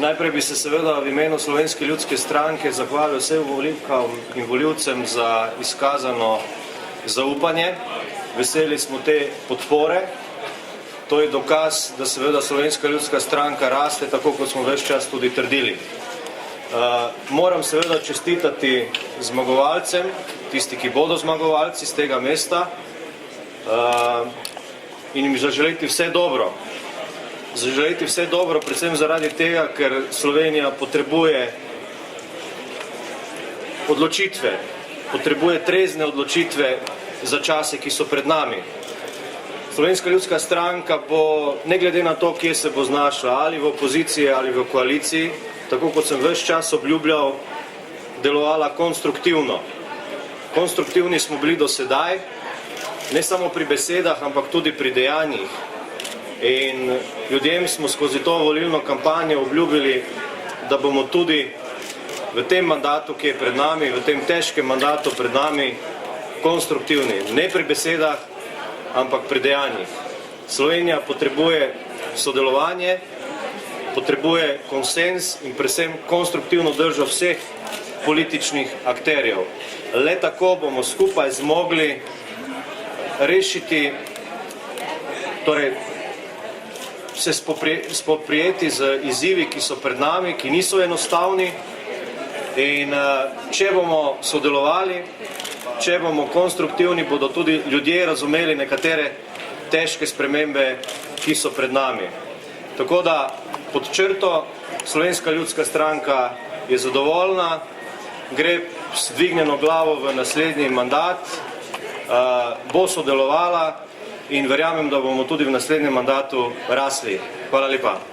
Najprej bi se seveda v imenu Slovenske ljudske stranke zahvalil vsem volivkam in volivcem za izkazano zaupanje. Veseli smo te podpore. To je dokaz, da seveda Slovenska ljudska stranka raste, tako kot smo ves čas tudi trdili. Moram seveda čestitati zmagovalcem, tisti, ki bodo zmagovalci z tega mesta, in jim zaželiti vse dobro. Zaželiti vse dobro, predvsem zaradi tega, ker Slovenija potrebuje odločitve, potrebuje trezne odločitve za čase, ki so pred nami. Slovenska ljudska stranka bo, ne glede na to, kje se bo znašla, ali v opoziciji ali v koaliciji, tako kot sem ves čas obljubljal, delovala konstruktivno. Konstruktivni smo bili do sedaj, ne samo pri besedah, ampak tudi pri dejanjih. In ljudem smo skozi to volilno kampanjo obljubili, da bomo tudi v tem mandatu, ki je pred nami, v tem težkem mandatu pred nami, konstruktivni. Ne pri besedah, ampak pri dejanjih. Slovenija potrebuje sodelovanje, potrebuje konsens in predvsem konstruktivno držo vseh političnih akterjev. Le tako bomo skupaj zmogli rešiti, torej se spoprijeti z izzivi, ki so pred nami, ki niso enostavni, in če bomo sodelovali, če bomo konstruktivni, bodo tudi ljudje razumeli nekatere težke spremembe, ki so pred nami. Tako da pod črto Slovenska ljudska stranka je zadovoljna, gre s dvignjeno glavo v naslednji mandat, bo sodelovala in verjamem, da bomo tudi v naslednjem mandatu rasli. Hvala lepa.